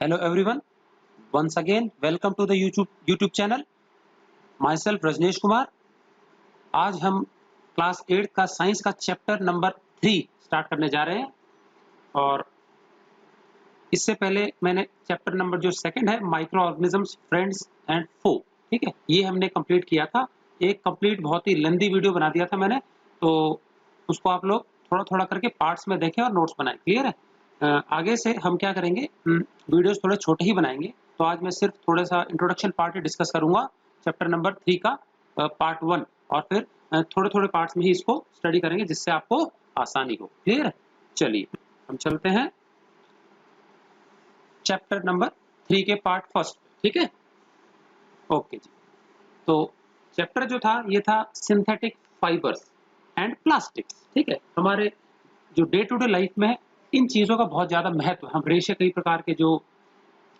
Hello everyone, once again welcome to the YouTube channel. Myself Rajnesh Kumar. आज हम class 8 का science का chapter number 3 start करने जा रहे हैं और इससे पहले मैंने चैप्टर नंबर जो सेकंड है माइक्रो ऑर्गेनिजम्स फ्रेंड्स एंड फो, ठीक है, ये हमने कंप्लीट किया था। एक कंप्लीट बहुत ही लेंदी वीडियो बना दिया था मैंने, तो उसको आप लोग थोड़ा थोड़ा करके पार्ट्स में देखें और नोट्स बनाएं। क्लियर है? आगे से हम क्या करेंगे, वीडियोस थोड़े छोटे ही बनाएंगे। तो आज मैं सिर्फ थोड़ा सा इंट्रोडक्शन पार्ट ही डिस्कस करूंगा चैप्टर नंबर 3 का पार्ट 1, और फिर थोड़े थोड़े पार्ट्स में ही इसको स्टडी करेंगे जिससे आपको आसानी हो। क्लियर है? चलिए हम चलते हैं चैप्टर नंबर 3 के पार्ट फर्स्ट। ठीक है, ओके जी। तो चैप्टर जो था ये था सिंथेटिक फाइबर्स एंड प्लास्टिक्स। ठीक है, हमारे जो डे टू डे लाइफ में इन चीज़ों का बहुत ज़्यादा महत्व है। हम रेशे कई प्रकार के जो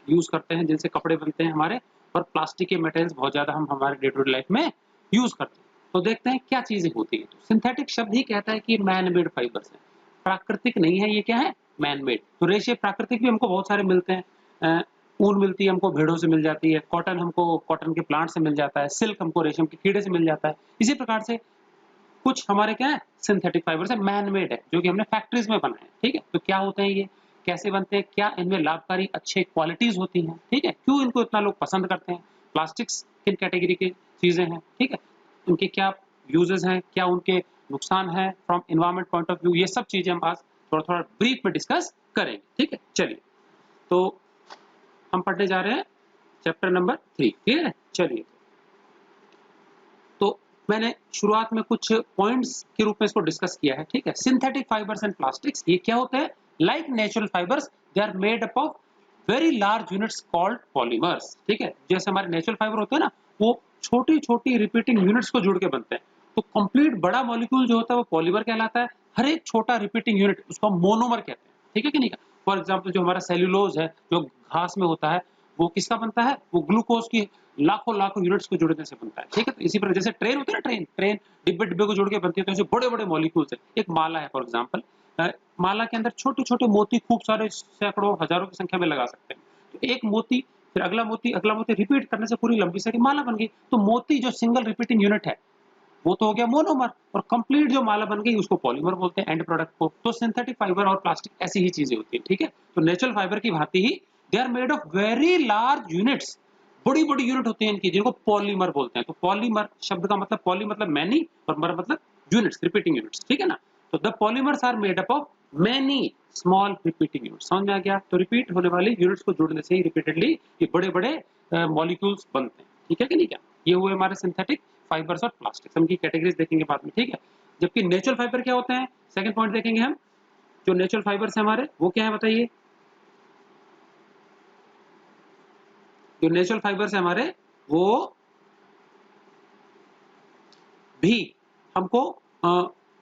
यूज़ करते हैं जिनसे कपड़े बनते हैं हमारे, और प्लास्टिक के मटेरियल्स बहुत ज़्यादा हम हमारे डे टू डे लाइफ में यूज़ करते हैं। तो देखते हैं क्या चीज़ें होती हैं। तो सिंथेटिक शब्द ही कहता है कि मैन मेड फाइबर्स हैं, प्राकृतिक नहीं है। ये क्या है? Man made. तो रेशे प्राकृतिक भी हमको बहुत सारे मिलते हैं। ऊन मिलती है हमको, भेड़ों से मिल जाती है। कॉटन हमको कॉटन के प्लांट से मिल जाता है। सिल्क हमको रेशम के कीड़े से मिल जाता है। इसी प्रकार से कुछ हमारे क्या है, सिंथेटिक फाइबर्स है, मैन मेड है, जो कि हमने फैक्ट्रीज में बनाए हैं। ठीक है, तो क्या होते हैं ये, कैसे बनते हैं, क्या इनमें लाभकारी अच्छे क्वालिटीज होती हैं, ठीक है, क्यों इनको इतना लोग पसंद करते हैं, प्लास्टिक्स किन कैटेगरी की चीजें हैं, ठीक है, उनके क्या यूजेस हैं, क्या उनके नुकसान है from environment point of view, ये सब चीजें हम आज थोड़ा थोड़ा ब्रीफ में डिस्कस करेंगे। ठीक है, चलिए तो हम पढ़ने जा रहे हैं चैप्टर नंबर 3। क्लियर है? चलिए, तो मैंने शुरुआत में कुछ पॉइंट्स के रूप में इसको डिस्कस किया है। ठीक है, सिंथेटिक फाइबर्स एंड प्लास्टिक्स, ये क्या होते हैं? Like natural fibres, they are made up of very large units called polymers. ठीक है, जैसे हमारे नेचुरल फाइबर होते हैं ना, वो छोटी छोटी रिपीटिंग यूनिट्स को जुड़ के बनते हैं। तो कंप्लीट बड़ा मॉलिक्यूल जो होता है वो पॉलीमर कहलाता है। हर एक छोटा रिपीटिंग यूनिट उसको मोनोमर कहते हैं। ठीक है कि नहीं? फॉर एग्जाम्पल जो हमारा सेल्यूलोज है, जो घास में होता है, वो किसका बनता है? वो ग्लूकोज की लाखों लाखों यूनिट्स को जुड़ने से बनता है। ठीक है, तो इसी प्रकार जैसे ट्रेन होती है ना, ट्रेन डिब्बे डिब्बे को जोड़ के बनती है, तो ऐसे बड़े बड़े मॉलिक्यूल्स है। एक माला है फॉर एग्जाम्पल, माला के अंदर छोटे छोटे मोती खूब सारे सैकड़ों हजारों की संख्या में लगा सकते हैं। तो एक मोती, फिर अगला मोती रिपीट करने से पूरी लंबी सारी माला बन गई। तो मोती जो सिंगल रिपीटिंग यूनिट है वो तो हो गया मोनोमर, और कंप्लीट जो माला बन गई उसको पॉलीमर बोलते हैं, एंड प्रोडक्ट को। तो सिंथेटिक फाइबर और प्लास्टिक ऐसी ही चीजें होती है। ठीक है, तो नेचुरल फाइबर की भांति ही they are made of very large units, बड़ी बड़ी यूनिट होती है इनकी, जिनको पॉलीमर बोलते हैं। तो पॉलीमर शब्द का मतलब, पॉली मतलब मैनी और मर मतलब यूनिट्स, रिपीटिंग यूनिट्स। ठीक है ना? तो the polymers are made up of many small repeating units. समझ में आ गया? तो रिपीट होने वाली यूनिट्स को जोड़ने से ही रिपीटेडली ये बड़े बड़े मॉलिक्यूल्स बनते हैं। ठीक है कि नहीं? क्या ये हुए हमारे सिंथेटिक फाइबर्स और प्लास्टिक्स। हम की कैटेगरीज देखेंगे बाद में। ठीक है, जबकि नेचुरल फाइबर क्या होते हैं, सेकंड पॉइंट देखेंगे हम। जो नेचुरल फाइबर्स है हमारे, वो क्या है बताइए? जो नेचुरल फाइबर्स है हमारे, वो भी हमको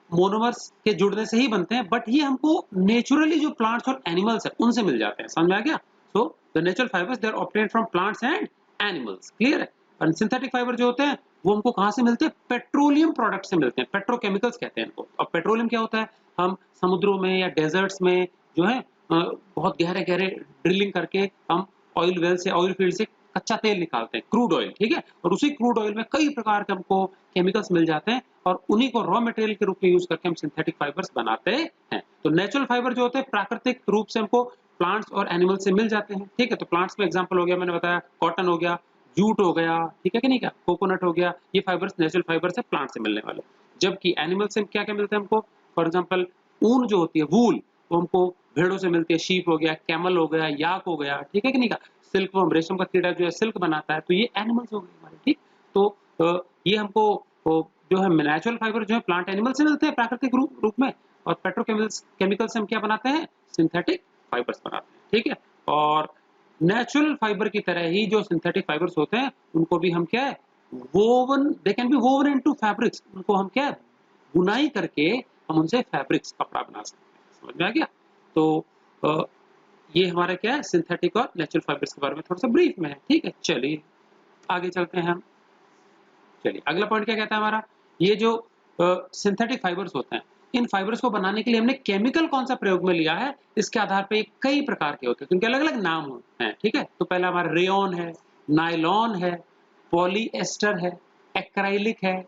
मोनोमर्स के जुड़ने से ही बनते हैं, बट ये हमको नेचुरली जो प्लांट्स और एनिमल्स है उनसे मिल जाते हैं। समझ में आ गया? So the natural fibres they are obtained from plants and animals. Clear है? और सिंथेटिक फाइबर जो होते हैं वो हमको कहां से मिलते हैं? पेट्रोलियम प्रोडक्ट से मिलते हैं, पेट्रोकेमिकल्स कहते हैं इनको। और पेट्रोलियम क्या होता है? हम समुद्रों में या डेजर्ट्स में जो है बहुत गहरे गहरे ड्रिलिंग करके हम ऑयल वेल से, ऑयल फील्ड से कच्चा तेल निकालते हैं, क्रूड ऑयल। ठीक है, और उसी क्रूड ऑयल में कई प्रकार के हमको केमिकल्स मिल जाते हैं, और उन्हीं को रॉ मटेरियल के रूप में यूज करके हम सिंथेटिक फाइबर्स बनाते हैं। तो नेचुरल फाइबर जो होते हैं प्राकृतिक रूप से हमको प्लांट्स और एनिमल से मिल जाते हैं। ठीक है, तो प्लांट्स में एग्जांपल हो गया, मैंने बताया कॉटन हो गया, जूट हो गया, ठीक है कि नहीं? क्या कोकोनट हो गया, ये फाइबर्स नेचुरल फाइबर्स है, प्लांट से मिलने वाले। जबकि एनिमल से क्या क्या मिलता है हमको? फॉर एग्जाम्पल ऊन जो होती है, वूल, वो हमको भेड़ों से मिलती है, शीप हो गया, कैमल हो गया, याक हो गया। ठीक है कि नहीं? का सिल्क, वो रेशम का कीड़ा जो है सिल्क बनाता है, तो ये एनिमल्स हो गए हमारे। ठीक, तो ये हमको जो है नेचुरल फाइबर जो है प्लांट एनिमल से मिलते हैं प्राकृतिक रूप में, और पेट्रोकेमिकल से हम क्या बनाते हैं? सिंथेटिक फाइबर्स बनाते हैं। ठीक है, और नेचुरल फाइबर की तरह ही जो सिंथेटिक फाइबर्स होते हैं उनको भी हम क्या है, woven, they can be woven into fabrics, उनको हम क्या है, बुनाई करके हम उनसे फैब्रिक्स, कपड़ा बना सकते हैं। समझ में आ गया? तो ये हमारा क्या है, सिंथेटिक और नेचुरल फाइबर्स के बारे में थोड़ा सा ब्रीफ में है। ठीक है, चलिए आगे चलते हैं हम। चलिए अगला पॉइंट क्या कहता है हमारा, ये जो सिंथेटिक फाइबर्स होते हैं इन फाइबर्स को बनाने के लिए हमने केमिकल कौन सा प्रयोग में लिया है, इसके आधार पे कई प्रकार के होते हैं, क्योंकि अलग-अलग नाम हैं, ठीक है? तो पहला हमारा रेयॉन है, नायलॉन है, पॉलीएस्टर है, एक्राइलिक है,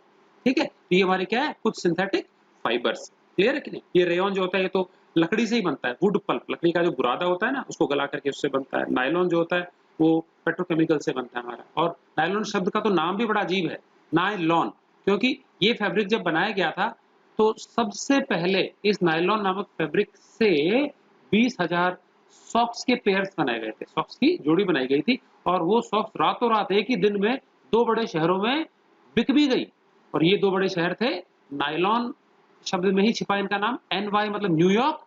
ठीक है? तो ये हमारे क्या है, कुछ सिंथेटिक फाइबर्स। क्लियर है कि नहीं? ये रेयॉन जो होता है ये तो लकड़ी से ही बनता है, वुड पल्प, लकड़ी का जो बुरादा होता है ना, उसको गला करके उससे बनता है। नायलॉन जो होता है वो पेट्रोकेमिकल से बनता है हमारा। और नायलॉन शब्द का तो नाम भी बड़ा अजीब है, नायलॉन, क्योंकि ये फैब्रिक जब बनाया गया था तो सबसे पहले इस नायलॉन नामक फैब्रिक से 20,000 सॉक्स के पेयर्स बनाए गए थे, सॉक्स की जोड़ी बनाई गई थी, और वो सॉक्स रातों रात एक ही दिन में 2 बड़े शहरों में बिक भी गई। और ये 2 बड़े शहर थे, नायलॉन शब्द में ही छिपा इनका नाम, NY मतलब न्यूयॉर्क,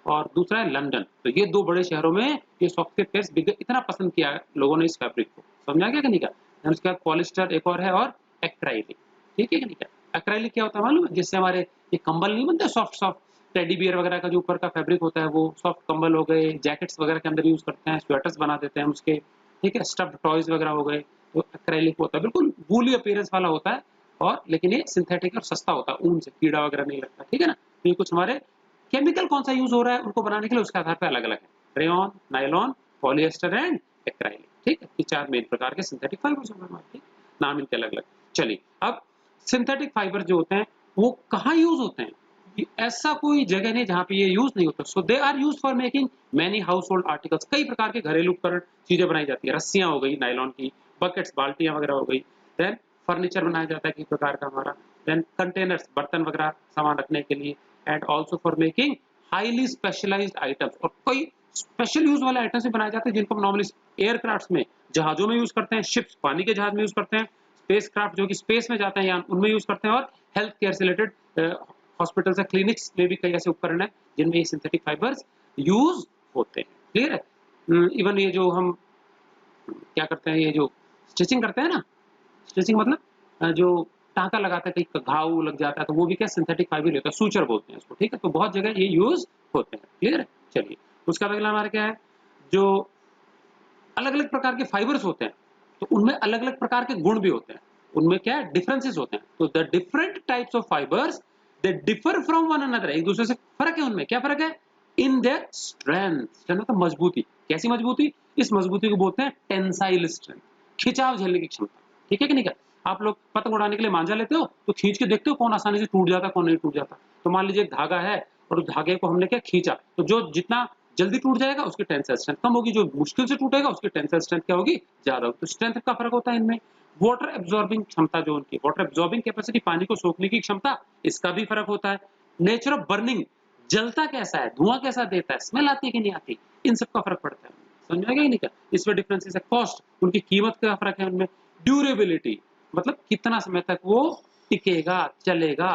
और दूसरा है लंदन। तो ये 2 बड़े शहरों में ये सॉक्स के पेयर्स बिक गए, इतना पसंद किया लोगों ने इस फैब्रिक को। समझा गया कि नहीं? क्या उसके बाद पॉलिस्टर एक और है, और एक्राइलिक, ठीक है कि नहीं? क्या एक्राइलिक क्या होता है मालूम है? जिससे हमारे ये कंबल नहीं बनते सॉफ्ट सॉफ्ट, टेडी बियर वगैरह का जो ऊपर का फैब्रिक होता है, वो सॉफ्ट कंबल हो गए, जैकेट्स वगैरह के अंदर यूज करते हैं, स्वेटर्स बना देते हैं उसके, ठीक है? स्टफ्ड टॉयज वगैरह हो गए, तो एक्राइलिक होता है, बिल्कुल वूली अपीयरेंस वाला होता है, और लेकिन ये सिंथेटिक और सस्ता होता है, ऊन से कीड़ा वगैरह नहीं लगता, ठीक है ना? तो ये कुछ हमारे केमिकल कौन सा यूज हो रहा है उनको बनाने के लिए, उसके आधार पर अलग अलग है, rayon, nylon, polyester and acrylic, ठीक है? ये 4 मेन प्रकार के सिंथेटिक फाइबर्स हो गए हमारे, ठीक? नाम इनके अलग अलग। चलिए, अब सिंथेटिक फाइबर जो होते हैं वो कहाँ यूज होते हैं? ऐसा कोई जगह नहीं जहाँ पे ये यूज नहीं होता। So they are use for making many household articles, कई प्रकार के घरेलू उपकरण चीजें बनाई जाती है, रस्सियां हो गई नायलॉन की, बकेट्स बाल्टियां वगैरह हो गई, देन फर्नीचर बनाया जाता है किसी प्रकार का हमारा, देन कंटेनर्स बर्तन वगैरह सामान रखने के लिए, and also for making highly specialised items, और कई स्पेशल यूज वाले आइटम्स भी बनाए जाते हैं जिनको हम नॉर्मली एयरक्राफ्ट्स में, जहाजों में यूज करते हैं, शिप्स पानी के जहाज में यूज करते हैं, स्पेस क्राफ्ट जो कि स्पेस में जाते हैं यान उनमें यूज करते हैं, और हेल्थ केयर से रिलेटेड हॉस्पिटल्स या क्लिनिक्स में भी कई ऐसे उपकरण हैं जिनमें ये सिंथेटिक फाइबर्स यूज होते हैं। क्लियर है? इवन ये जो हम क्या करते हैं, ये जो स्टिचिंग करते हैं ना, स्टिचिंग मतलब जो टाँका लगाते हैं, कहीं घाव लग जाता है तो वो भी क्या सिंथेटिक फाइबर होता है, सूचर बोलते हैं उसको, ठीक है? तो बहुत जगह ये यूज होते हैं। क्लियर है? चलिए, उसका अगला हमारा क्या है, जो अलग-अलग प्रकार के फाइबर्स होते हैं, तो उनमें अलग-अलग प्रकार के गुण भी होते हैं। उनमें क्या है, डिफरेंसेस होते हैं। तो the different types of fibres they differ from one another, एक दूसरे से फर्क है उनमें। क्या फर्क है? इन देयर स्ट्रेंथ, स्ट्रेंथ मतलब मजबूती। कैसी मजबूती? इस मजबूती को बोलते हैं टेंसाइल स्ट्रेंथ, खिंचाव झेलने की क्षमता। ठीक है कि नहीं? क्या आप लोग पतंग उड़ाने के लिए मांझा लेते हो तो खींच के देखते हो कौन आसानी से टूट जाता है, कौन नहीं टूट जाता। तो मान लीजिए एक धागा है और उस धागे को हमने क्या खींचा, तो जो जितना जल्दी टूट जाएगा उसकी टेंसाइल स्ट्रेंथ कम होगी, जो मुश्किल से टूटेगा उसकी टेंसाइल स्ट्रेंथ क्या होगी, ज्यादा होगी। तो स्ट्रेंथ का फर्क होता है इनमें। वाटर एब्जॉर्बिंग क्षमता, जो उनकी वाटर एब्जॉर्बिंग कैपेसिटी, पानी को सोखने की क्षमता, इसका भी फर्क होता है। नेचर ऑफ बर्निंग, जलता कैसा है, धुआं कैसा देता है, स्मेल आती है कि नहीं आती, इन सब का फर्क पड़ता है। समझ में गया नहीं? क्या इसमें डिफरेंसेस है। कॉस्ट, उनकी कीमत का फर्क है उनमें। ड्यूरेबिलिटी मतलब कितना समय तक वो टिकेगा, चलेगा,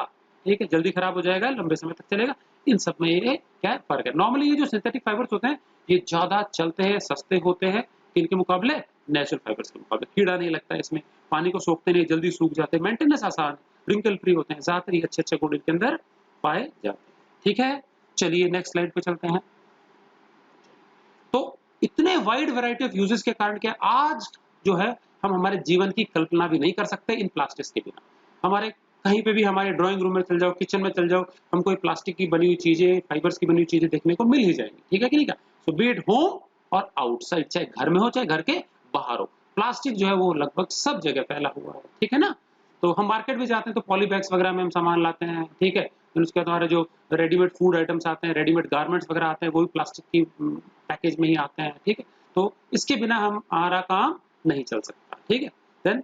ठीक है, जल्दी खराब हो जाएगा, लंबे समय तक चलेगा, इन सब में ये क्या है, फर्क है। नॉर्मली ये जो सिंथेटिक फाइबर्स होते हैं ये ज्यादा चलते हैं, सस्ते होते हैं इनके मुकाबले, नेचुरल फाइबर्स के मुकाबले। कीड़ा नहीं लगता है इसमें, पानी को सोखते नहीं, जल्दी सूख जाते हैं, मेंटेनेंस आसान, रिंकल फ्री होते हैं, ज्यादातर ये अच्छे अच्छे गुण इनके अंदर पाए जाते हैं। ठीक है, चलिए नेक्स्ट स्लाइड पे चलते हैं। तो इतने वाइड वैरायटी ऑफ यूजेस के कारण क्या आज जो है हम हमारे जीवन की कल्पना भी नहीं कर सकते इन प्लास्टिक्स के बिना। हमारे कहीं पे भी हमारे ड्राइंग रूम में चल जाओ, किचन में चल जाओ, हमको प्लास्टिक की बनी हुई चीजें, फाइबर्स की बनी हुई चीजें देखने को मिल ही जाएंगी। ठीक है कि नहीं? का सो बी इट होम और आउटसाइड, चाहे घर में हो चाहे घर के बाहर हो, प्लास्टिक जो है वो लगभग सब जगह फैला हुआ है। ठीक है ना? तो हम मार्केट भी जाते हैं तो पॉली बैग्स वगैरह में हम सामान लाते हैं, ठीक है? फिर उसके बाद हमारे जो रेडीमेड फूड आइटम्स आते हैं, रेडीमेड गारमेंट्स वगैरह आते हैं, वो भी प्लास्टिक की पैकेज में ही आते हैं। ठीक है, तो इसके बिना हमारा काम नहीं चल सकता। ठीक है, देन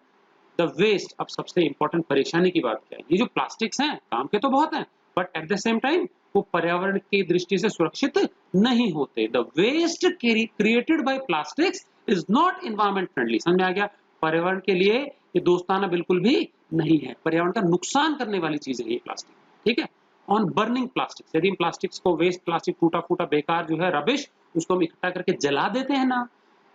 द वेस्ट, अब सबसे इंपॉर्टेंट परेशानी की बात क्या है, ये जो प्लास्टिक्स हैं काम के तो बहुत हैं, but at the same time वो पर्यावरण की दृष्टि से सुरक्षित नहीं होते। The waste created by plastics is not environment friendly. समझ में आ गया? पर्यावरण के लिए ये दोस्ताना बिल्कुल भी नहीं है, पर्यावरण का नुकसान करने वाली चीज है ये प्लास्टिक। ठीक है, ऑन बर्निंग प्लास्टिक्स, यदि हम प्लास्टिक्स को, वेस्ट प्लास्टिक टूटा फूटा बेकार जो है रबिश, उसको हम इकट्ठा करके जला देते हैं ना,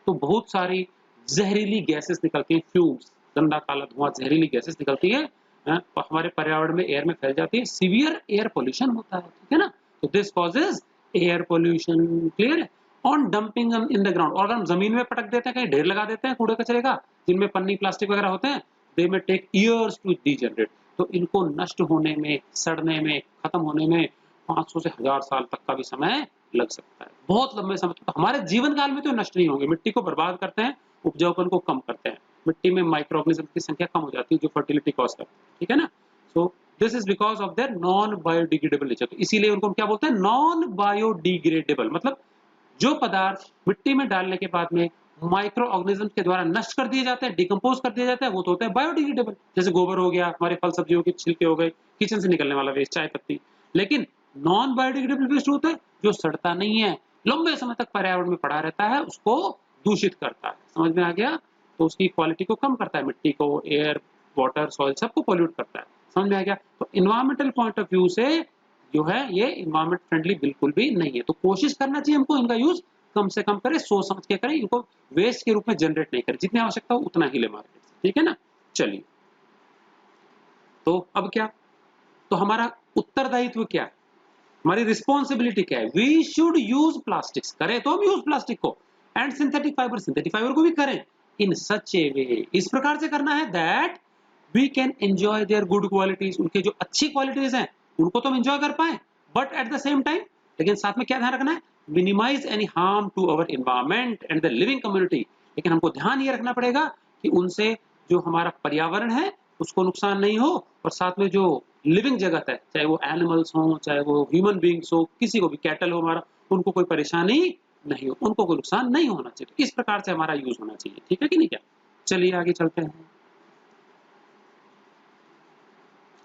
तो बहुत सारी जहरीली गैसेस निकलती हैं, फ्यूम्स, गंदा काला धुआं, जहरीली गैसेस निकलती है, और हमारे पर्यावरण में, एयर में फैल जाती है, सीवियर एयर पोल्यूशन होता है। ठीक है ना? तो this causes air pollution. Clear है? On dumping in the ground, और अगर हम जमीन में पटक देते हैं, कहीं ढेर लगा देते हैं कूड़े कचरे का, जिनमें पन्नी प्लास्टिक वगैरह होते हैं, दे में टेक ईयर्स टू डीजनरेट, तो इनको नष्ट होने में, सड़ने में, खत्म होने में 500 से 1000 साल तक का भी समय लग सकता है। बहुत लंबे समय तक। हमारे जीवन काल में तो नष्ट नहीं होंगे, मिट्टी को बर्बाद करते हैं, उपजाऊपन को कम करते हैं, मिट्टी में माइक्रो ऑर्गेनिज्म की संख्या कम हो जाती है जो फर्टिलिटी कॉज करते हैं, ठीक है ना। So this is because of their non biodegradable nature. तो इसीलिए उनको हम क्या बोलते हैं, नॉन बायोडिग्रेडेबल, मतलब जो पदार्थ मिट्टी में डालने के बाद में माइक्रो ऑर्गेनिज्म के द्वारा नष्ट कर दिए जाते हैं, डिकम्पोज कर दिया जाता है, वो तो होता है बायोडिग्रेडेबल। जैसे गोबर हो गया, हमारे फल सब्जियों के छिलके हो गए, किचन से निकलने वाला वेस्ट, चाय पत्ती। लेकिन नॉन बायोडिग्रेडेबल वेस्ट होता है जो सड़ता नहीं है, लंबे समय तक पर्यावरण में पड़ा रहता है, उसको दूषित करता है। समझ में आ गया? तो उसकी क्वालिटी को कम करता है, मिट्टी को, एयर, वाटर, सॉइल सबको पॉल्यूट करता है। समझ में आ गया? तो इन्वायरमेंटल पॉइंट ऑफ व्यू से जो है ये इन्वायरमेंट फ्रेंडली बिल्कुल भी नहीं है। तो कोशिश करना चाहिए हमको इनका यूज कम से कम करें, सोच समझ के करें, इनको वेस्ट के रूप में जनरेट नहीं करें, जितनी आवश्यकता हो उतना ही ले मार्केट से, ठीक है ना। चलिए, तो अब क्या, तो हमारा उत्तरदायित्व क्या है, हमारी रिस्पॉन्सिबिलिटी क्या है? वी शुड यूज प्लास्टिक्स, करें तो हम यूज प्लास्टिक को, एंड सिंथेटिक फाइबर को भी करें इन सच ए वे, इस प्रकार से करना है that we can enjoy their good qualities, उनके जो अच्छी क्वालिटीज हैं उनको तो हम एंजॉय कर पाए, but at the same time, लेकिन साथ में क्या ध्यान रखना है, minimise any harm to our environment and the living community. लेकिन हमको ध्यान ये रखना पड़ेगा कि उनसे जो हमारा पर्यावरण है उसको नुकसान नहीं हो, और साथ में जो लिविंग जगत है, चाहे वो एनिमल्स हो, चाहे वो ह्यूमन बींग्स हो, किसी को भी, कैटल हो हमारा, उनको कोई परेशानी नहीं हो, उनको कोई नुकसान नहीं होना चाहिए। तो इस प्रकार से हमारा यूज होना चाहिए, ठीक है कि नहीं क्या। चलिए आगे चलते हैं।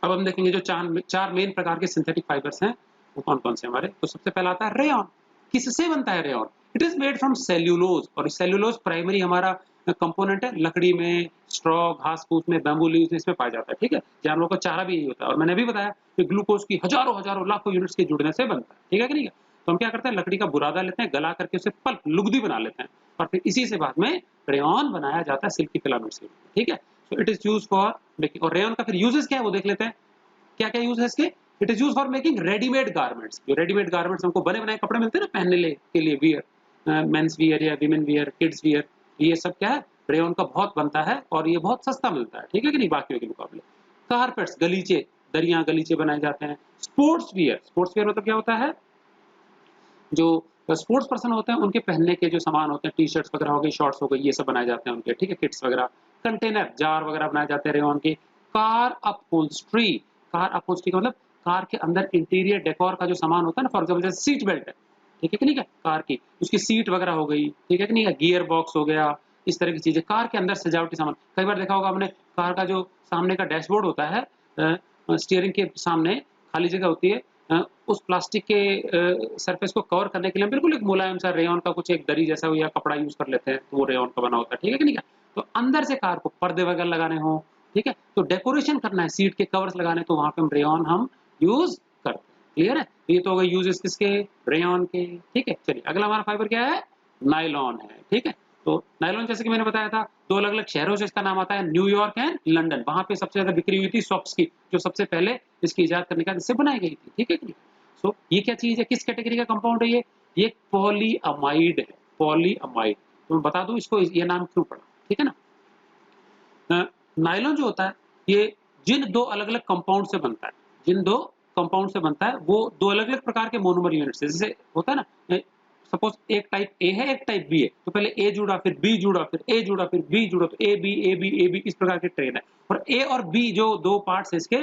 अब हम देखेंगे जो चार मेन प्रकार के सिंथेटिक फाइबर्स हैं वो कौन कौन से हमारे। तो सबसे पहला आता है रेयॉन। किससे बनता है rayon? It is made from cellulose, और सेल्यूलोज प्राइमरी हमारा कंपोनेंट है, लकड़ी में, स्ट्रॉ, घास फूस में, बैम्बू लीव्स में, इसमें पाया जाता है, ठीक है। जानवरों का चारा भी यही होता है, और मैंने अभी बताया कि ग्लूकोज की हजारों हजारों लाखों यूनिट्स के जुड़ने से बनता है, ठीक है कि नहीं। तो हम क्या करते हैं, लकड़ी का बुरादा लेते हैं, गला करके उसे पल्प, लुगदी बना लेते हैं, और फिर इसी से बाद में रेयॉन बनाया जाता है सिल्की फिलामेंट से, ठीक है। So it is use for making. और रेयॉन का फिर यूजेस क्या है वो देख लेते हैं, क्या क्या यूज है इसके। It is use for making readymade garments. जो रेडीमेड गारमेंट्स हमको बने बनाए कपड़े मिलते हैं ना पहनने के लिए, वियर, मेंस वियर या विमेन वियर, किड्स वियर, ये सब क्या है, रेयन का बहुत बनता है, और ये बहुत सस्ता मिलता है, ठीक है कि नहीं, बाकियों के मुकाबले। कारपेट्स, गलीचे, दरियां, गलीचे बनाए जाते हैं। स्पोर्ट्स वियर, स्पोर्ट्स वियर मतलब क्या होता है, जो स्पोर्ट्स पर्सन होते हैं उनके पहनने के जो सामान होते हैं, टी शर्ट्स वगैरह हो गई, शॉर्ट्स हो गई, ये सब बनाए जाते हैं उनके, ठीक है, किट्स वगैरह। कंटेनर, जार वगैरह बनाए जाते हैं रेयन के। कार अपहोल्स्ट्री, कार अपहोल्स्ट्री का मतलब कार के अंदर इंटीरियर डेकोर का जो सामान होता है ना, फॉर एग्जाम्पल जैसे सीट बेल्ट है, ठीक है कि नहीं, कार की उसकी सीट वगैरह हो गई, ठीक है कि नहीं, गियर बॉक्स हो गया, इस तरह की चीजें कार के अंदर सजावटी सामान। कई बार देखा होगा हमने, कार का जो सामने का डैशबोर्ड होता है, स्टीयरिंग के सामने खाली जगह होती है, उस प्लास्टिक के सरफेस को कवर करने के लिए बिल्कुल एक मुलायम सा रेयन का कुछ एक दरी जैसा या कपड़ा यूज कर लेते हैं, तो वो रेयन का बना होता है, ठीक है कि नहीं। तो अंदर से कार को पर्दे वगैरह लगाने हो, ठीक है, तो डेकोरेशन करना है, सीट के कवर्स लगाने, तो वहां पे हम रेयन हम यूज करते हैं। क्लियर है, ये तो हो गए यूजेस किसके, रेयन के, ठीक है। चलिए अगला हमारा फाइबर क्या है, नायलॉन है, ठीक है। तो नायलॉन जैसे कि मैंने बताया था, दो अलग अलग शहरों से इसका नाम आता है, न्यूयॉर्क एंड लंदन। वहां पे सबसे ज्यादा बिक्री हुई थी सॉक्स की, जो सबसे पहले इसकी इजाद करने का जिससे बनाई गई थी, ठीक है। सो ये क्या चीज है, किस कैटेगरी का कंपाउंड है ये पॉलीअमाइड है, पॉलीअमाइड। तो मैं बता दूं इसको ये नाम क्यों पड़ा, ठीक है ना। नायलॉन जो होता है ये जिन दो अलग अलग कंपाउंड से बनता है, जिन दो कंपाउंड से बनता है, वो दो अलग अलग प्रकार के मोनोमर यूनिट से, जैसे होता है ना, सपोज एक टाइप ए है, एक टाइप बी है, तो पहले ए जुड़ा, फिर बी जुड़ा, फिर ए जुड़ा, फिर बी जुड़ा, तो A B A B A B, इस प्रकार के ट्रेन है। और ए और बी जो दो पार्ट्स है इसके,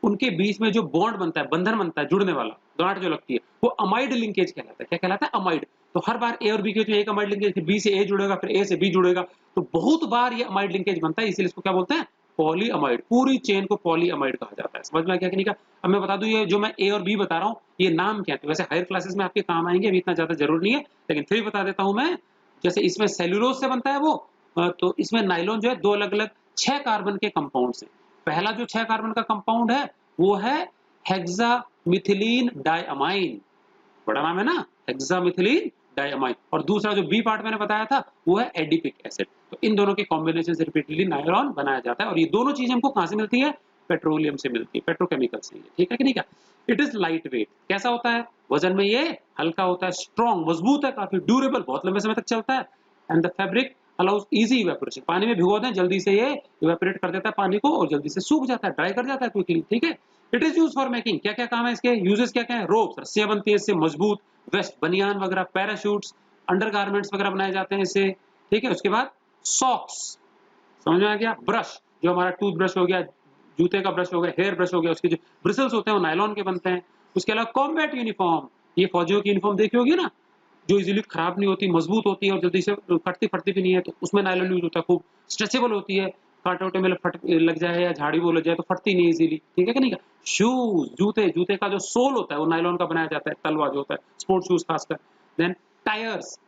उनके बीच में जो बॉन्ड बनता है, बंधन बनता है, जुड़ने वाला गांठ जो लगती है, वो अमाइड लिंकेज कहलाता है। क्या कहलाता है, अमाइड। तो हर बार ए और बी के बीच में एक अमाइड लिंकेज, फिर बी से ए जुड़ेगा, फिर ए से बी जुड़ेगा, तो बहुत बार ये अमाइड लिंकेज बनता है, इसीलिए इसको क्या बोलते हैं, पॉलीअमाइड। पूरी चेन को पॉलीअमाइड कहा जाता है। समझ में आ गया कि नहीं का। अब मैं बता दूं ये जो मैं ए और बी बता रहा हूँ ये नाम क्या है, वैसे हायर क्लासेस में आपके काम आएंगे, अभी इतना ज्यादा जरूरी नहीं है, लेकिन फिर बता देता हूं मैं। जैसे इसमें सेल्यूलोज से बनता है वो, तो इसमें नायलॉन जो है दो अलग अलग 6 कार्बन के कंपाउंड से। पहला जो 6 कार्बन का कंपाउंड है वो है हेक्सामिथिलीन डायअमाइन, बड़ा नाम है ना, हेक्सामिथिलीन डायअमाइन। और दूसरा जो बी पार्ट मैंने बताया था वो है एडिपिक एसिड। तो इन दोनों के कॉम्बिनेशन से रिपीटेडली नायलॉन बनाया जाता है, और ये दोनों चीजें हमको कहां से मिलती है, पेट्रोलियम से मिलती है, पेट्रोकेमिकल से, ठीक है कि नहीं क्या। इट इज लाइट वेट, कैसा होता है, वजन में ये हल्का होता है, स्ट्रॉन्ग, मजबूत है, काफी ड्यूरेबल, बहुत लंबे समय तक चलता है, and the fabric allows easy evaporation, पानी में भिगो दें जल्दी से ये इवेपोरेट कर देता है पानी को और जल्दी से सूख जाता है, ड्राई कर जाता है क्विकली, ठीक है। It is use for making, क्या क्या काम है इसके, यूजेस क्या क्या है, रोप्स, रस्सियां बनती है इससे मजबूत, वेस्ट बनियान वगैरह, पैराशूट्स, अंडरगारमेंट्स वगैरह बनाए जाते हैं इससे, ठीक है। उसके बाद सॉक्स, समझ में आ गया। ब्रश, जो हमारा टूथ ब्रश हो गया, जूते का ब्रश हो गया, हेयर ब्रश हो गया, उसके जो ब्रिसल्स होते हैं वो नायलॉन के बनते हैं। उसके अलावा कॉम्बैट यूनिफॉर्म, ये फौजियों की यूनिफॉर्म देखी होगी ना, जो इजीली खराब नहीं होती, मजबूत होती है और जल्दी से कटती फटती भी नहीं है, तो उसमें नायलॉन यूज होता है, खूब स्ट्रेचेबल होती है, कांटे वोटे में फट लग जाए या झाड़ी वो लग जाए तो फटती नहीं इजीली, ठीक है कि नहीं। शूज, जूते, जूते का जो सोल होता है वो नायलॉन का बनाया जाता है, तलवा जो होता है, स्पोर्ट्स शूज खासकर। देन टायर्स,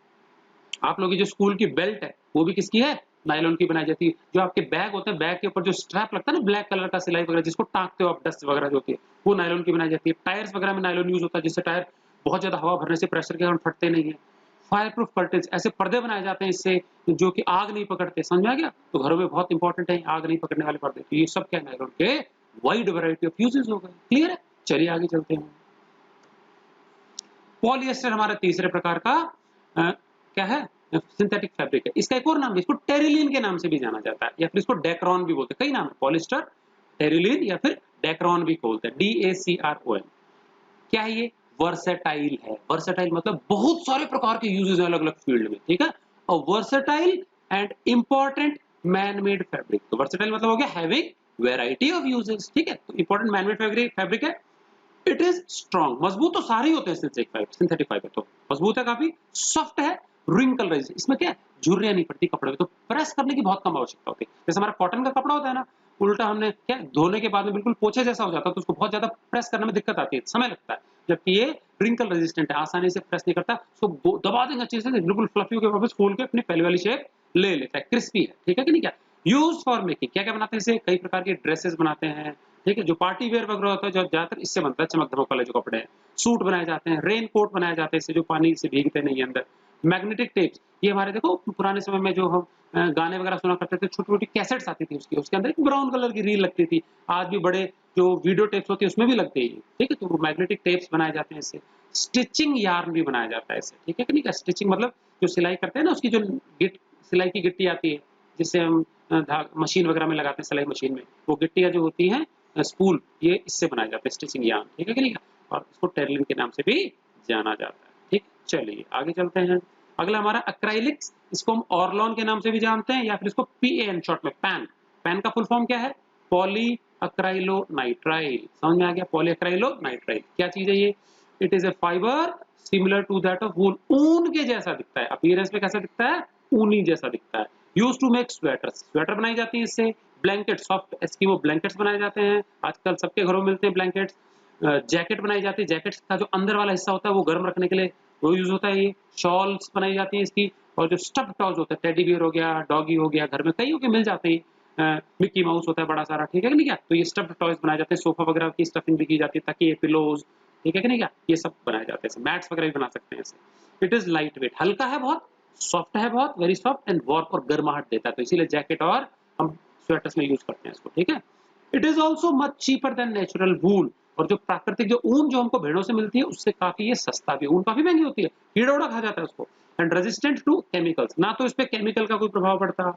आप लोगों की जो स्कूल की बेल्ट है वो भी किसकी है, नायलॉन की बनाई जाती है। जो आपके बैग होते हैं, बैग के ऊपर जो स्ट्रैप लगता है ना ब्लैक कलर का सिलाई वगैरह, जिसको टांगते हो आप, डस्ट वगैरह जो होती है वो नायलॉन की बनाई जाती है। टायर्स वगैरह में नायलॉन यूज होता है, जिससे टायर बहुत ज्यादा हवा भरने से प्रेशर के कारण फटते नहीं है। फायर प्रूफ कर्टेन्स, ऐसे पर्दे बनाए जाते हैं इससे जो कि आग नहीं पकड़ते, समझ में आ गया। तो घरों में बहुत इंपॉर्टेंट है आग नहीं पकड़ने वाले पर्दे। तो ये सब क्या है, नायलॉन के वाइड वैरायटी ऑफ यूजेस हो गए, क्लियर है। चलिए आगे चलते हैं। पॉलिएस्टर हमारा तीसरे प्रकार का क्या है, सिंथेटिक फैब्रिक है। इसका एक और नाम है, इसको टेरिलीन के नाम से भी जाना जाता है, या फिर इसको डेक्रॉन भी बोलते हैं, कई नाम है, पॉलिएस्टर, टेरिलीन या फिर डेक्रॉन भी बोलते हैं, DACRON। क्या है ये, वर्सेटाइल है। वर्सेटाइल मतलब बहुत सारे प्रकार के यूजेस हैं अलग अलग फील्ड में, ठीक है। और versatile and important man made fabric, तो वर्सेटाइल मतलब हो गया हैविंग वैरायटी ऑफ यूजेस, ठीक है। तो इंपॉर्टेंट मैन मेड फैब्रिक है। इट इज स्ट्रॉन्ग, मजबूत तो सारे ही होते हैं सिंथेटिक फाइबर, तो मजबूत है काफी, सॉफ्ट है, रिंकल रेजिस्टेंट, इसमें क्या है, झुर्रियां नहीं पड़ती कपड़े में, तो प्रेस करने की बहुत कम आवश्यकता होती है। जैसे हमारा कॉटन का कपड़ा होता है ना, उल्टा हमने क्या धोने के बाद में बिल्कुल पोछे जैसा हो जाता है, तो उसको बहुत ज्यादा प्रेस करने में दिक्कत आती है, समय लगता है। जबकि ये रिंकल रेजिस्टेंट है, आसानी से प्रेस नहीं करता, उसको दबा देंगे अच्छे से, बिल्कुल फ्लफी होकर वापस खोल के अपनी पहले वाली शेप ले लेता है, क्रिस्पी है, ठीक है कि नहीं। क्या यूज फॉर मेकिंग, क्या क्या बनाते हैं इसे, कई प्रकार के ड्रेसेस बनाते हैं, ठीक है। जो पार्टी वेयर वगैरह होता है जो ज्यादातर इससे बनता है, चमक धमक वाले जो कपड़े हैं, सूट बनाए जाते हैं, रेन कोट बनाए जाते हैं इससे, जो पानी से भीगते नहीं है अंदर। मैग्नेटिक टेप्स, ये हमारे देखो पुराने समय में जो हम गाने वगैरह सुना करते थे, छोटी छोटी कैसेट्स आती थी उसकी, उसके अंदर एक ब्राउन कलर की रील लगती थी, आज भी बड़े जो वीडियो टेप्स होते हैं उसमें भी लगते हैं, ठीक है। तो वो मैग्नेटिक टेप्स बनाए जाते हैं इससे। स्टिचिंग यार्न भी बनाया जाता है इससे, ठीक है कि नहीं। क्या स्टिचिंग मतलब जो सिलाई करते हैं ना, उसकी जो सिलाई की गिट्टी आती है जिससे हम मशीन वगैरह में लगाते हैं, सिलाई मशीन में, वो गिट्टियां जो होती हैं स्पूल, ये इससे बनाए जाते हैं, स्टिचिंग यार्न, ठीक है कि नहीं। और इसको टेरिलिन के नाम से भी जाना जाता है, ठीक। चलिए आगे चलते हैं। अगला हमारा एक्राइलिक्स, इसको हम ऑर्लॉन के नाम से भी जानते हैं, या फिर इसको PAN शॉर्ट में, पैन। पैन का फुल फॉर्म क्या है, पॉली अक्राइलोनाइट्राइल, समझ में आ गया, पॉली अक्राइलोनाइट्राइल क्या चीज है ये। It is a fibre similar to that of wool, ऊन के जैसा दिखता है, अपीयरेंस में कैसा दिखता है, ऊनी जैसा दिखता है। Use to make sweaters, sweater बनाई जाती है इससे। ब्लैंकेट, सॉफ्ट एस्किमो ब्लैंकेट्स बनाए जाते हैं, आजकल सबके घरों में मिलते हैं ब्लैंकेट्स। जैकेट बनाई जाती है, जैकेट्स का जो अंदर वाला हिस्सा होता है वो गर्म रखने के लिए वो यूज होता है ये। शॉल्स बनाई जाती है इसकी। और जो स्टफ्ड टॉयज होता है, टेडी बियर हो गया, डॉगी हो गया, घर में कई के मिल जाते हैं, मिक्की माउस होता है बड़ा सारा, ठीक है कि नहीं। क्या तो ये स्टफ्ड टॉयज बनाए जाते हैं, सोफा वगैरह की स्टफिंग भी की जाती है, ताकि ये पिलोज, ठीक है कि नहीं। क्या ये सब बनाए जाते हैं, मैट्स वगैरह भी बना सकते हैं इससे। इट इज लाइट वेट, हल्का है बहुत, सॉफ्ट है बहुत, वेरी सॉफ्ट एंड वार्म, और गर्माहट देता है, तो इसीलिए जैकेट और हम स्वेटर्स में यूज करते हैं इसको, ठीक है। It is also much cheaper than natural wool, और जो प्राकृतिक जो ऊन जो हमको भेड़ों से मिलती है उससे काफी ये सस्ता भी, ऊन काफी महंगी होती है, कीड़ा उड़ा खा जाता है उसको। एंड रेजिस्टेंट टू केमिकल्स, ना तो इस पे केमिकल का कोई प्रभाव पड़ता,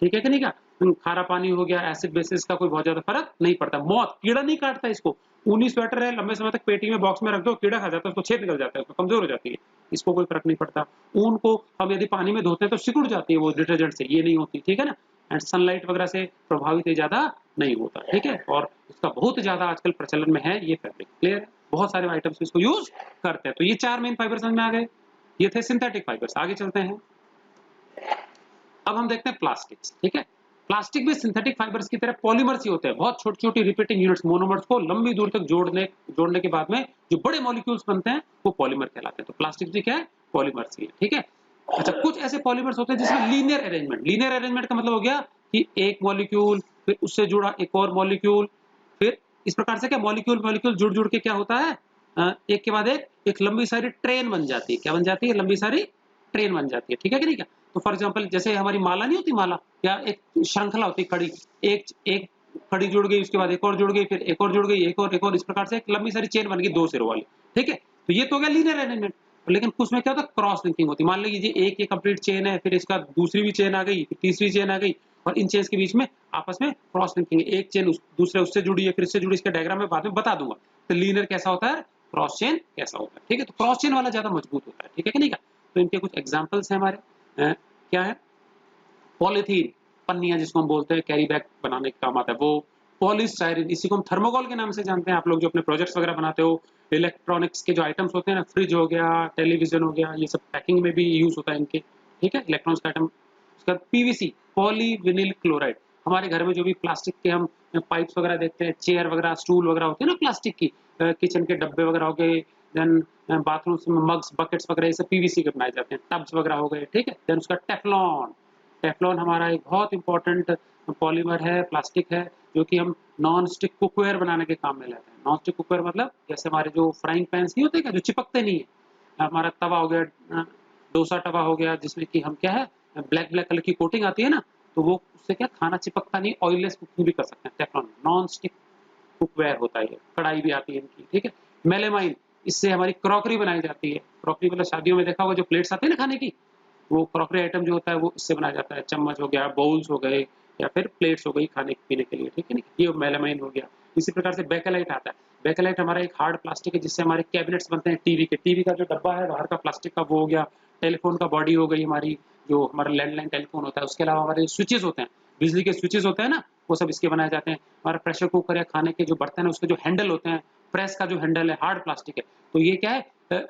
ठीक है कि नहीं। क्या खारा पानी हो गया, एसिड बेसिस का कोई बहुत ज्यादा फर्क नहीं पड़ता, मौत, कीड़ा नहीं काटता इसको। ऊनी स्वेटर है, लंबे समय तक पेटी में बॉक्स में रख दो, कीड़ा खा जाता है उसको, छेद निकल जाता है उसको, कमजोर हो जाती है, इसको कोई फर्क नहीं पड़ता। ऊन को हम यदि पानी में धोते हैं तो सिकुड़ जाती है वो डिटर्जेंट से, ये नहीं होती, ठीक है ना। एंड सनलाइट वगैरह से प्रभावित ज्यादा नहीं होता, ठीक है। और इसका बहुत ज्यादा आजकल प्रचलन में है ये फैब्रिक, क्लियर है। बहुत सारे आइटम्स इसको यूज करते हैं। तो ये चार मेन फाइबर समझ में आ गए, ये थे सिंथेटिक फाइबर्स। आगे चलते हैं, अब हम देखते हैं प्लास्टिक्स, ठीक है। प्लास्टिक भी सिंथेटिक फाइबर्स की तरह पॉलीमर्स ही होते हैं, बहुत छोटी छोटी रिपीटिंग यूनिट्स, मोनोमर्स को लंबी दूर तक जोड़ने के बाद में जो बड़े मॉलिक्यूल्स बनते हैं वो पॉलीमर कहलाते हैं। तो प्लास्टिक भी क्या है, पॉलीमर्स ही है, ठीक है। अच्छा, कुछ ऐसे पॉलीमर्स होते हैं जिसमें लीनियर अरेंजमेंट का मतलब हो गया कि एक मॉलिक्यूल, फिर उससे जुड़ा एक और मॉलिक्यूल, फिर इस प्रकार से क्या मॉलिक्यूल मॉलिक्यूल जुड़ जुड़ के क्या होता है, एक के बाद एक लंबी सारी ट्रेन बन जाती है। क्या बन जाती है, लंबी सारी ट्रेन बन जाती है, ठीक है कि नहीं। क्या तो फॉर एग्जांपल जैसे हमारी माला नहीं होती, माला या एक श्रृंखला होती है, कड़ी, एक कड़ी जुड़ गई, उसके बाद एक और जुड़ गई, फिर एक और जुड़ गई, एक और, इस प्रकार से एक लंबी सारी चेन बन गई 2 सिरों वाली, ठीक है। तो ये तो हो गया लीनियर अरेंजमेंट। लेकिन कुछ में क्या होता है, क्रॉस लिंकिंग होती है। मान लीजिए एक ये कंप्लीट चेन है, फिर इसका दूसरी भी चेन आ गई, फिर तीसरी चेन आ गई, और इन चेन्स के बीच में आपस में क्रॉस लिंकिंग है। एक चेन दूसरे उससे जुड़ी है, फिर इससे जुड़ी, इसका डायग्राम मैं बाद में बता दूंगा। तो लीनियर कैसा होता है, क्रॉस चेन कैसा होता है, ठीक है। तो क्रॉस चेन वाला ज्यादा मजबूत होता है, ठीक है कि नहीं। तो इनके कुछ एग्जाम्पल्स हैं हमारे, क्या है, पॉलीथीन, पन्नियां जिसको हम बोलते हैं, कैरी बैग बनाने के काम आता है वो। पॉलीस्टायरीन, इसी को हम थर्मोकोल के नाम से जानते हैं। आप लोग जो अपने प्रोजेक्ट्स वगैरह बनाते हो, इलेक्ट्रॉनिक्स के जो आइटम्स होते हैं ना, फ्रिज हो गया, टेलीविजन हो गया, ये सब पैकिंग में भी यूज होता है इनके, ठीक है, इलेक्ट्रॉनिक्स का आइटम। उसके बाद पीवीसी, पॉलीविनिल क्लोराइड, हमारे घर में जो भी प्लास्टिक के हम पाइप्स वगैरह देखते हैं, चेयर वगैरह, स्टूल वगैरह होते हैं ना प्लास्टिक की, किचन के डब्बे वगैरह हो गए, देन बाथरूम्स में मग्स, बकेट्स वगैरह, ये सब पीवीसी के बनाए जाते हैं। टब्स वगैरह हो गए, ठीक है। देन उसका टेफलॉन, टेफलॉन हमारा एक बहुत इंपॉर्टेंट पॉलीमर है, प्लास्टिक है, जो कि हम नॉन स्टिक कुकवेयर बनाने के काम में लेते हैं। नॉन स्टिक कुकवेयर मतलब जैसे हमारे जो फ्राइंग पैन्स नहीं होते क्या, जो चिपकते नहीं है। हमारा तवा हो गया, डोसा तवा हो गया, जिसमें कि हम क्या है, ब्लैक ब्लैक कलर की कोटिंग आती है ना, तो वो उससे क्या खाना चिपकता नहीं, ऑयललेस कुकिंग भी कर सकते हैं। टेफलॉन नॉन स्टिक कुकवेयर होता है। कढ़ाई भी आती है इनकी, ठीक है। मेलेमाइन, इससे हमारी क्रॉकरी बनाई जाती है। क्रॉकरी मतलब शादियों में देखा होगा जो प्लेट्स आते हैं ना खाने की, वो क्रॉकरी आइटम जो होता है वो इससे बनाया जाता है। चम्मच हो गया, बाउल्स हो गए, या फिर प्लेट्स हो गई खाने पीने के लिए, ठीक है ना, ये मेलामाइन हो गया। इसी प्रकार से बेकेलाइट आता है। बेकेलाइट हमारा एक हार्ड प्लास्टिक है, जिससे हमारे कैबिनेट्स बनते हैं टीवी के। टीवी का जो डब्बा है बाहर का प्लास्टिक का, वो हो गया। टेलीफोन का बॉडी हो गई हमारी, जो हमारा लैंडलाइन टेलीफोन होता है। उसके अलावा हमारे स्विचेस होते हैं, बिजली के स्विचेस होते हैं ना, वो सब इसके बनाए जाते हैं। हमारा प्रेशर कुकर या खाने के जो बर्तन है, उसके जो हैंडल होते हैं, प्रेस का जो हैंडल है, हार्ड प्लास्टिक है। तो ये क्या है,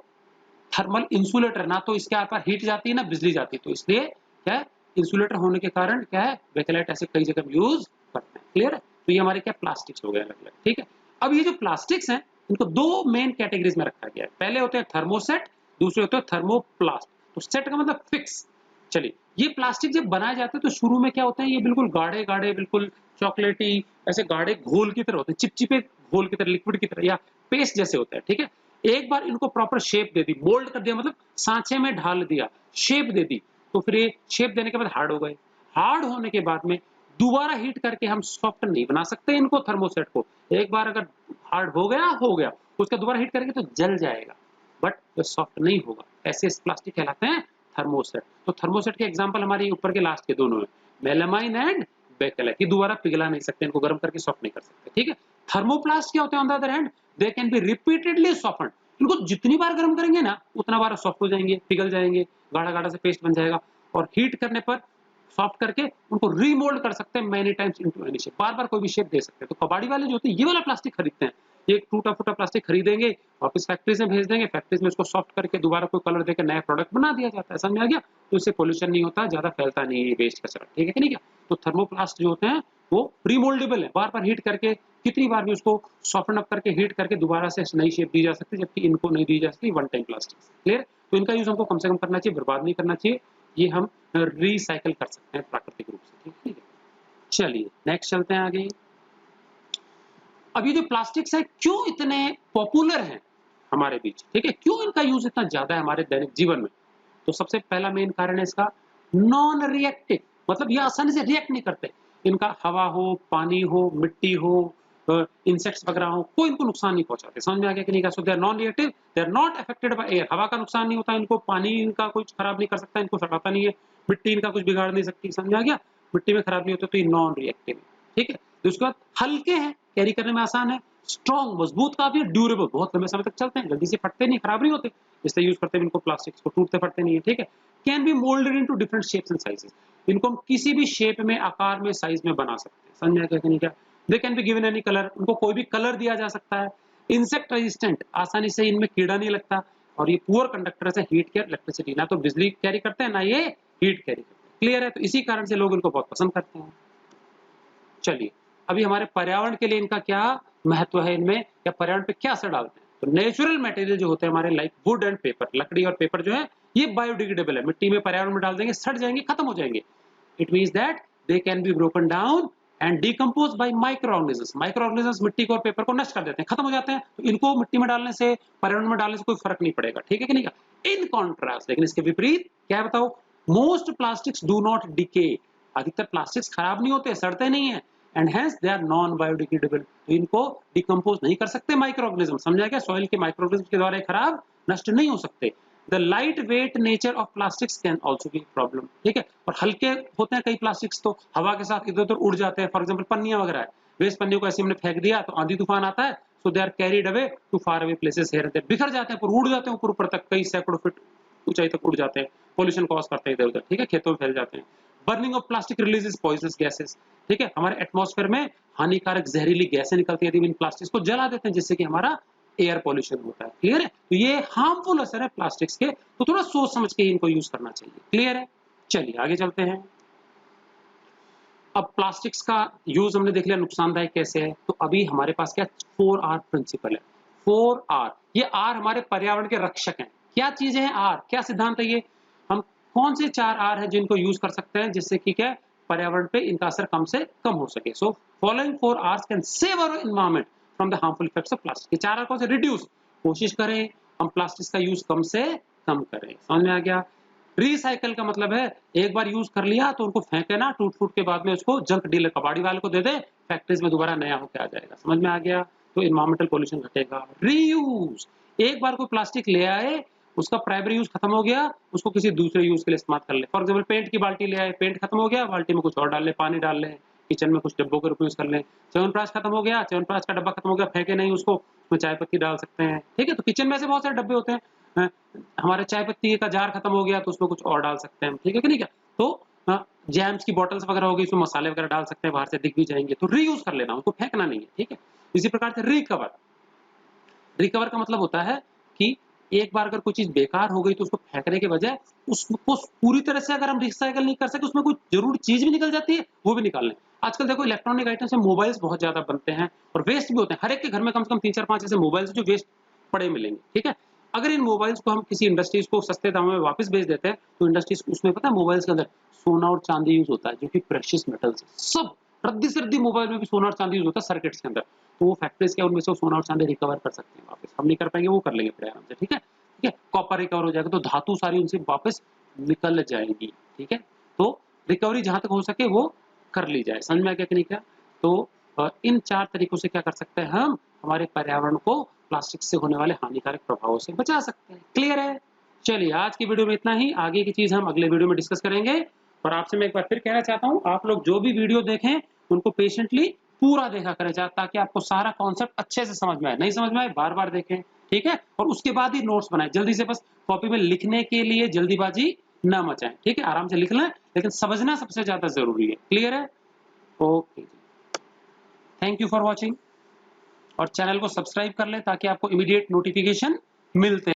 थर्मल इंसुलेटर, ना तो इसके आर हीट जाती है ना बिजली जाती है, तो इसलिए क्या है, इंसुलेटर होने के कारण क्या है, बेकेलाइट ऐसे कई जगह यूज करते हैं। क्लियर है। तो ये हमारे क्या प्लास्टिक्स हो गए अलग अलग, ठीक है। अब ये जो प्लास्टिक्स हैं, इनको दो मेन कैटेगरीज में रखा गया है। पहले होते हैं थर्मोसेट, दूसरे होते हैं थर्मोप्लास्ट। तो सेट का मतलब फिक्स। चलिए, ये प्लास्टिक जब बनाए जाते हैं तो शुरू में क्या होते हैं, ये बिल्कुल गाढ़े गाढ़े, बिल्कुल चॉकलेटी, ऐसे गाढ़े घोल की तरह होते हैं, चिपचिपे घोल की तरह, लिक्विड की तरह, या पेस्ट जैसे होते हैं, ठीक है। एक बार इनको प्रॉपर शेप दे दी, मोल्ड कर दिया, मतलब सांचे में ढाल दिया, शेप दे दी, तो फिर ये शेप देने के बाद हार्ड हो गए। हार्ड होने के बाद में दोबारा हीट करके हम सॉफ्ट नहीं बना सकते इनको, थर्मोसेट को। एक बार अगर हार्ड हो गया, उसका दोबारा हीट करेंगे तो जल जाएगा, बट सॉफ्ट नहीं होगा। ऐसे प्लास्टिक कहलाते हैं थर्मोसेट। तो थर्मोसेट के एग्जांपल हमारे ऊपर के लास्ट के दोनों है, मेलामाइन एंड बेकेलाइट। ये दोबारा पिघला नहीं सकते, इनको गर्म करके सॉफ्ट नहीं कर सकते, ठीक है। थर्मोप्लास्ट क्या होते हैं on the other hand, they can be repeatedly soften. इनको जितनी बार गर्म करेंगे ना, उतना बार सॉफ्ट हो जाएंगे, पिघल जाएंगे, गाढ़ा गाढ़ा से पेस्ट बन जाएगा, और हीट करने पर सॉफ्ट करके उनको रीमोल्ड कर सकते हैं many times into any shape, बार बार कोई भी शेप दे सकते हैं। तो कबाड़ी वाले जो होते हैं ये वाला प्लास्टिक खरीदते हैं, ये टूटा फूटा प्लास्टिक खरीदेंगे, वापस फैक्ट्रीज में भेज देंगे, फैक्ट्रीज में उसको सॉफ्ट करके दोबारा कोई कलर देकर नया प्रोडक्ट बना दिया जाता है। समझ में आ गया। तो इससे पोल्यूशन नहीं होता, ज्यादा फैलता नहीं है वेस्ट कचरा, ठीक है कि नहीं क्या। तो थर्मोप्लास्ट जो होते हैं वो रीमोल्डेबल है, बार बार हीट करके कितनी बार भी उसको सॉफ्टन अप करके हीट करके दोबारा से नई शेप दी जा सकती है, जबकि इनको नहीं दी जा सकती वन टाइम प्लास्टिक। क्लियर। तो इनका यूज हमको कम से कम करना चाहिए, बर्बाद नहीं करना चाहिए, ये हम रिसाइकल कर सकते हैं प्राकृतिक रूप से, ठीक है। चलिए नेक्स्ट चलते हैं आगे। अब ये जो प्लास्टिक्स है क्यों इतने पॉपुलर हैं हमारे बीच, ठीक है, क्यों इनका यूज इतना ज्यादा है हमारे दैनिक जीवन में। तो सबसे पहला मेन कारण है इसका नॉन रिएक्टिव, मतलब ये आसानी से रिएक्ट नहीं करते। इनका हवा हो, पानी हो, मिट्टी हो, इंसेक्ट्स वगैरह हो, कोई इनको नुकसान नहीं पहुंचाते। समझ में आ गया कि नहीं। का so they are non reactive, they are not affected by air. हवा का नुकसान नहीं होता इनको, पानी इनका कुछ खराब नहीं कर सकता, इनको सड़ाता नहीं है, मिट्टी इनका कुछ बिगाड़ नहीं सकती। समझ में आ गया। मिट्टी में खराब नहीं होता, तो ये नॉन रिएक्टिव है, ठीक है। उसके बाद हल्के हैं, कैरी करने में आसान है, स्ट्रॉन्ग, मजबूत काफी है, ड्यूरेबल, बहुत लंबे समय तक चलते हैं, जल्दी से फटते नहीं, खराब नहीं होते, इसलिए यूज करते हैं इनको प्लास्टिक्स को, टूटते फटते नहीं है, ठीक है। Can be moulded into different shapes and sizes. इनको हम किसी भी शेप में, आकार में, साइज में बना सकते हैं। समझ में क्या नहीं क्या। They can be given any colour, उनको कोई भी कलर दिया जा सकता है। इंसेक्ट रेजिस्टेंट, आसानी से इनमें कीड़ा नहीं लगता, और ये पुअर कंडक्टर है हीट के इलेक्ट्रिसिटी, ना तो बिजली कैरी करते हैं ना ये हीट कैरी करते हैं। क्लियर है। तो इसी कारण से लोग इनको बहुत पसंद करते हैं। चलिए, अभी हमारे पर्यावरण के लिए इनका क्या महत्व है, इनमें या पर्यावरण पे क्या असर डालते हैं। तो नेचुरल मटेरियल जो होते हैं हमारे, लाइक वुड एंड पेपर, लकड़ी और पेपर जो है ये बायोडिग्रेडेबल है, मिट्टी में पर्यावरण में डाल देंगे सड़ जाएंगे, खत्म हो जाएंगे। It means that they can be broken down and decompose by micro organisms. Micro organisms मिट्टी को और पेपर को नष्ट कर देते हैं, खत्म हो जाते हैं। तो इनको मिट्टी में डालने से, पर्यावरण में डालने से कोई फर्क नहीं पड़ेगा, ठीक है कि नहीं। इन कॉन्ट्रास्ट, लेकिन इसके विपरीत क्या बताओ, most plastics do not decay. अधिकतर प्लास्टिक्स खराब नहीं होते, सड़ते नहीं है, and hence they are non biodegradable. तो इनको डिकम्पोज नहीं कर सकते माइक्रो ऑर्गेनिज्म। समझा क्या। सॉइल के माइक्रो ऑर्गेनिज्म के द्वारा खराब नष्ट नहीं हो सकते। The light weight nature of plastics can also be problem, ठीक है। और हल्के होते हैं कई प्लास्टिक्स तो हवा के साथ इधर उधर उड़ जाते हैं। फॉर एग्जाम्पल पन्नियां वगैरह है, वेस्ट पन्नियों को ऐसे हमने फेंक दिया तो आंधी तूफान आता है, so they are carried away to far away places here and there, बिखर जाते हैं, उड़ जाते हैं ऊपर ऊपर तक, कई सैकड़ों फीट ऊंचाई तक उड़ जाते हैं, पोल्यूशन कॉज करते हैं इधर उधर, ठीक है, खेतों में फैल जाते हैं। Burning of plastic releases poisonous gases, ठीक है, हमारे एटमॉस्फेयर में हानिकारक जहरीली गैसें निकलती है यदि इन प्लास्टिक्स को जला देते हैं, जिससे कि हमारा एयर पॉल्यूशन होता है। क्लियर है? तो ये हार्मफुल असर है प्लास्टिक्स के, तो थोड़ा सोच समझ के इनको यूज करना चाहिए। क्लियर है? चलिए आगे चलते हैं। अब प्लास्टिक्स का यूज हमने देख लिया नुकसानदायक कैसे है, तो अभी हमारे पास क्या 4R प्रिंसिपल है। 4R, ये R हमारे पर्यावरण के रक्षक हैं। क्या चीजें हैं R? क्या सिद्धांत है ये? हम कौन से 4R है जिनको यूज कर सकते हैं जिससे कि क्या पर्यावरण पे इनका असर कम से कम हो सके। So following 4Rs can save our environment from the harmful effects of plastic. ये 4R कौन से? रिड्यूस, कोशिश करें हम प्लास्टिक का यूज कम से कम करें। समझ में आ गया? रिसाइकल का मतलब है एक बार यूज कर लिया तो उनको फेंके ना, टूट फूट के बाद में उसको जंक डीलर कबाड़ी वाले को दे दे, फैक्ट्रीज में दोबारा नया होकर आ जाएगा। समझ में आ गया? तो इन्वायरमेंटल पोल्यूशन घटेगा। रीयूज, एक बार कोई प्लास्टिक ले आए, उसका प्राइमरी यूज खत्म हो गया, उसको किसी दूसरे यूज के लिए इस्तेमाल कर ले। फॉर एग्जाम्पल पेंट की बाल्टी ले आए, पेंट खत्म हो गया, बाल्टी में कुछ और डाल ले, पानी डाल ले, किचन में कुछ डब्बों के रूप में यूज कर ले। च्यवनप्राश खत्म हो गया, च्यवनप्राश का डब्बा खत्म हो गया, फेंके नहीं उसको, उसमें चाय पत्ती डाल सकते हैं, ठीक है। तो किचन में ऐसे बहुत सारे डब्बे होते हैं, हमारे चाय पत्ती का जार खत्म हो गया तो उसमें कुछ और डाल सकते हैं, ठीक है कि नहीं? क्या तो जैम्स की बॉटल्स वगैरह हो गई, उसमें मसाले वगैरह डाल सकते हैं, बाहर से दिख भी जाएंगे, तो रीयूज कर लेना, उनको फेंकना नहीं है, ठीक है। इसी प्रकार से रिकवर, रिकवर का मतलब होता है कि एक बार अगर कोई चीज बेकार हो गई तो उसको फेंकने के बजाय उसको पूरी तरह से अगर हम रिसाइकल नहीं कर सके, उसमें कोई जरूरी चीज भी निकल जाती है, वो भी निकाल लें। आजकल देखो इलेक्ट्रॉनिक आइटम से मोबाइल्स बहुत ज्यादा बनते हैं और वेस्ट भी होते हैं। हर एक के घर में कम से कम 3-4-5 ऐसे मोबाइल्स जो वेस्ट पड़े मिलेंगे, ठीक है। अगर इन मोबाइल्स को हम किसी इंडस्ट्रीज को सस्ते दामों में वापस बेच देते हैं तो इंडस्ट्रीज उसमें पता है मोबाइल्स के अंदर सोना और चांदी यूज होता है, जो कि प्रेशियस मेटल्स है। सब रद्दी से रद्दी मोबाइल में भी सोना और चांदी यूज होता है सर्किट्स के अंदर, तो वो फैक्ट्रीज के उनमें से सोना और चांदी रिकवर कर सकते हैं वापस। हम नहीं कर पाएंगे, वो कर लेंगे फिर आराम से, ठीक है। ठीक है, कॉपर रिकवर हो जाएगा तो धातु सारी उनसे वापस निकल जाएगी, ठीक है। तो रिकवरी जहां तक हो सके वो कर ली जाए। समझ में आ गया कि नहीं? क्या तो इन 4 तरीकों से क्या कर सकते हैं हम हमारे पर्यावरण को प्लास्टिक से होने वाले हानिकारक प्रभावों से बचा सकते हैं। क्लियर है? चलिए आज की वीडियो में इतना ही, आगे की चीज हम अगले वीडियो में डिस्कस करेंगे। और आपसे मैं एक बार फिर कहना चाहता हूं, आप लोग जो भी वीडियो देखें उनको पेशेंटली पूरा देखा करें, ताकि आपको सारा कॉन्सेप्ट अच्छे से समझ में आए। नहीं समझ में आए बार बार देखें, ठीक है। और उसके बाद ही नोट्स बनाएं जल्दी से, बस कॉपी में लिखने के लिए जल्दीबाजी ना मचाएं, ठीक है। आराम से लिख लें, लेकिन समझना सबसे ज्यादा जरूरी है। क्लियर है? Okay, thank you for watching. और चैनल को सब्सक्राइब कर लें ताकि आपको इमीडिएट नोटिफिकेशन मिलते